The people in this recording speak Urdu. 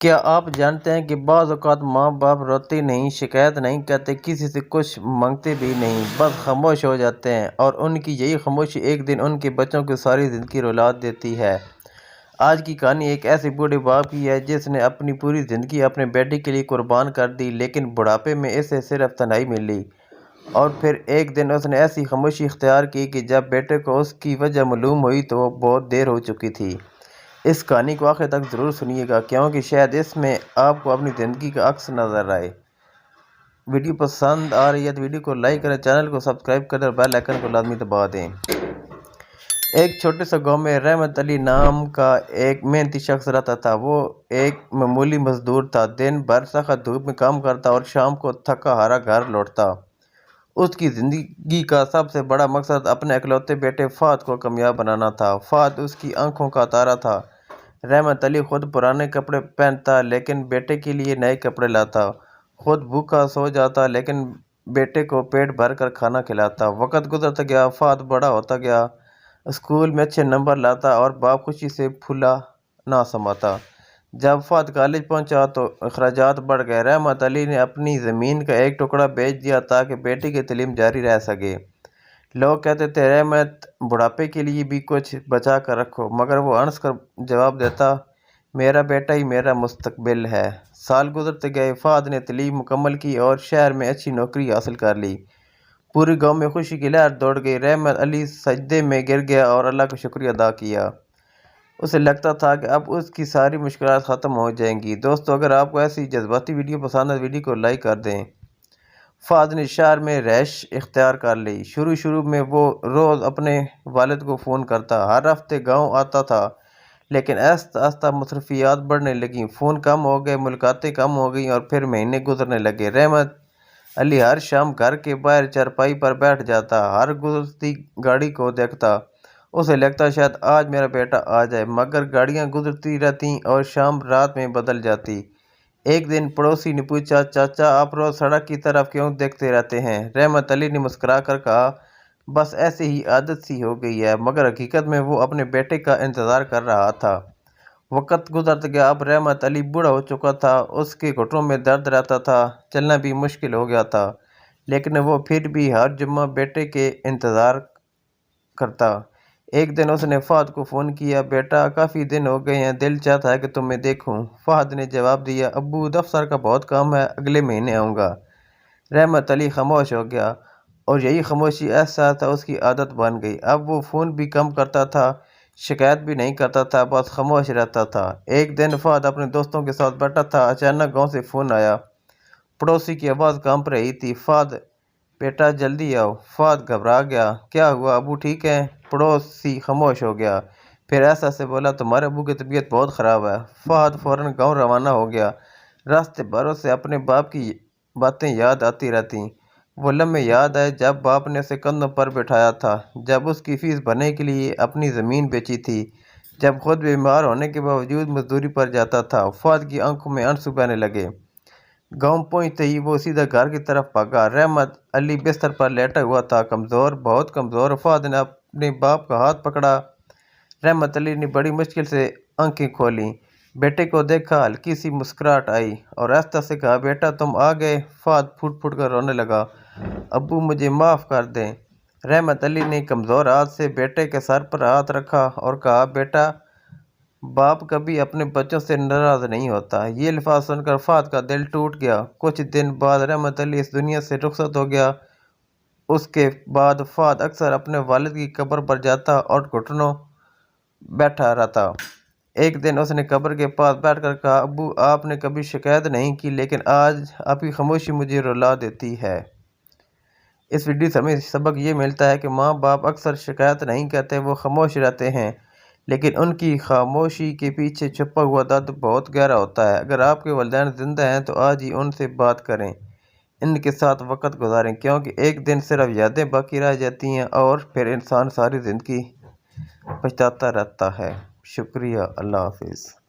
کیا آپ جانتے ہیں کہ بعض اوقات ماں باپ روتے نہیں، شکایت نہیں کرتے، کسی سے کچھ مانگتے بھی نہیں، بس خاموش ہو جاتے ہیں، اور ان کی یہی خاموشی ایک دن ان کے بچوں کو ساری زندگی رلا دیتی ہے۔ آج کی کہانی ایک ایسے بوڑھے باپ کی ہے جس نے اپنی پوری زندگی اپنے بیٹے کے لیے قربان کر دی، لیکن بڑھاپے میں اسے صرف تنہائی ملی۔ اور پھر ایک دن اس نے ایسی خاموشی اختیار کی کہ جب بیٹے کو اس کی وجہ معلوم ہوئی تو بہت دیر ہو چکی تھی۔ اس کہانی کو آخر تک ضرور سنیے گا، کیونکہ شاید اس میں آپ کو اپنی زندگی کا عکس نظر آئے۔ ویڈیو پسند آ رہی ہے تو ویڈیو کو لائک کریں، چینل کو سبسکرائب کریں اور بیل آئیکن کو لازمی دبا دیں۔ ایک چھوٹے سے گاؤں میں رحمت علی نام کا ایک محنتی شخص رہتا تھا۔ وہ ایک معمولی مزدور تھا، دن بھر سخت دھوپ میں کام کرتا اور شام کو تھکا ہارا گھر لوٹتا۔ اس کی زندگی کا سب سے بڑا مقصد اپنے اکلوتے بیٹے فہد کو کامیاب بنانا تھا۔ فہد اس کی آنکھوں کا تارا تھا۔ رحمت علی خود پرانے کپڑے پہنتا لیکن بیٹے کے لیے نئے کپڑے لاتا، خود بھوکا سو جاتا لیکن بیٹے کو پیٹ بھر کر کھانا کھلاتا۔ وقت گزرتا گیا، فہد بڑا ہوتا گیا، اسکول میں اچھے نمبر لاتا اور باپ خوشی سے پھولا نہ سماتا۔ جب فہد کالج پہنچا تو اخراجات بڑھ گئے۔ رحمت علی نے اپنی زمین کا ایک ٹکڑا بیچ دیا تاکہ بیٹے کی تعلیم جاری رہ سکے۔ لوگ کہتے تھے رحمت بڑھاپے کے لیے بھی کچھ بچا کر رکھو، مگر وہ ہنس کر جواب دیتا، میرا بیٹا ہی میرا مستقبل ہے۔ سال گزرتے گئے، فہد نے تعلیم مکمل کی اور شہر میں اچھی نوکری حاصل کر لی۔ پورے گاؤں میں خوشی کی لہر دوڑ گئی۔ رحمت علی سجدے میں گر گیا اور اللہ کا شکریہ ادا کیا۔ اسے لگتا تھا کہ اب اس کی ساری مشکلات ختم ہو جائیں گی۔ دوستو، اگر آپ کو ایسی جذباتی ویڈیو پسند ہے تو ویڈیو کو لائک کر دیں۔ فہد نے شہر میں رہائش اختیار کر لی۔ شروع میں وہ روز اپنے والد کو فون کرتا، ہر ہفتے گاؤں آتا تھا، لیکن آہستہ آہستہ مصروفیات بڑھنے لگیں، فون کم ہو گئے، ملاقاتیں کم ہو گئیں اور پھر مہینے گزرنے لگے۔ رحمت علی ہر شام گھر کے باہر چارپائی پر بیٹھ جاتا، ہر گزرتی گاڑی کو دیکھتا۔ اسے لگتا شاید آج میرا بیٹا آ جائے، مگر گاڑیاں گزرتی رہتیں اور شام رات میں بدل جاتی۔ ایک دن پڑوسی نے پوچھا، چاچا آپ روز سڑک کی طرف کیوں دیکھتے رہتے ہیں؟ رحمت علی نے مسکرا کر کہا، بس ایسے ہی عادت سی ہو گئی ہے، مگر حقیقت میں وہ اپنے بیٹے کا انتظار کر رہا تھا۔ وقت گزرتا گیا، اب رحمت علی بوڑھا ہو چکا تھا، اس کے گھٹنوں میں درد رہتا تھا، چلنا بھی مشکل ہو گیا تھا، لیکن وہ پھر بھی ہر جمعہ بیٹے کے انتظار کرتا۔ ایک دن اس نے فہد کو فون کیا، بیٹا کافی دن ہو گئے ہیں، دل چاہتا ہے کہ تمہیں دیکھوں۔ فہد نے جواب دیا، ابو دفتر کا بہت کام ہے، اگلے مہینے آؤں گا۔ رحمت علی خاموش ہو گیا، اور یہی خاموشی ایسا اس کی عادت بن گئی۔ اب وہ فون بھی کم کرتا تھا، شکایت بھی نہیں کرتا تھا، بس خاموش رہتا تھا۔ ایک دن فہد اپنے دوستوں کے ساتھ بیٹھا تھا، اچانک گاؤں سے فون آیا۔ پڑوسی کی آواز کانپ رہی تھی، فہد بیٹا جلدی آؤ۔ فہد گھبرا گیا، کیا ہوا ابو ٹھیک ہیں؟ پڑوسی خاموش ہو گیا، پھر ایسا سے بولا، تمہارے ابو کی طبیعت بہت خراب ہے۔ فہد فوراً گاؤں روانہ ہو گیا۔ راستے بھر اسے اپنے باپ کی باتیں یاد آتی رہتیں۔ وہ لمحے یاد آئے جب باپ نے اسے کندھوں پر بٹھایا تھا، جب اس کی فیس بھرنے کے لیے اپنی زمین بیچی تھی، جب خود بیمار ہونے کے باوجود مزدوری پر جاتا تھا۔ فہد کی آنکھوں میں آنسو بہنے لگے۔ گاؤں پہنچتے ہی وہ سیدھا گھر کی طرف بھاگا۔ رحمت علی بستر پر لیٹا ہوا تھا، کمزور، بہت کمزور۔ فہد نے اپنے باپ کا ہاتھ پکڑا۔ رحمت علی نے بڑی مشکل سے آنکھیں کھولیں، بیٹے کو دیکھا، ہلکی سی مسکراہٹ آئی اور آہستہ سے کہا، بیٹا تم آ گئے۔ فہد پھوٹ پھوٹ کر رونے لگا، ابو مجھے معاف کر دیں۔ رحمت علی نے کمزور ہاتھ سے بیٹے کے سر پر ہاتھ رکھا اور کہا، بیٹا باپ کبھی اپنے بچوں سے ناراض نہیں ہوتا۔ یہ الفاظ سن کر فہد کا دل ٹوٹ گیا۔ کچھ دن بعد رحمت علی اس دنیا سے رخصت ہو گیا۔ اس کے بعد فہد اکثر اپنے والد کی قبر پر جاتا اور گھٹنوں بیٹھا رہتا۔ ایک دن اس نے قبر کے پاس بیٹھ کر کہا، ابو آپ نے کبھی شکایت نہیں کی، لیکن آج آپ کی خاموشی مجھے رلا دیتی ہے۔ اس ویڈیو سے ہمیں سبق یہ ملتا ہے کہ ماں باپ اکثر شکایت نہیں کرتے، وہ خاموش رہتے ہیں، لیکن ان کی خاموشی کے پیچھے چھپا ہوا درد بہت گہرا ہوتا ہے۔ اگر آپ کے والدین زندہ ہیں تو آج ہی ان سے بات کریں، ان کے ساتھ وقت گزاریں، کیونکہ ایک دن صرف یادیں باقی رہ جاتی ہیں اور پھر انسان ساری زندگی پچھتاتا رہتا ہے۔ شکریہ، اللہ حافظ۔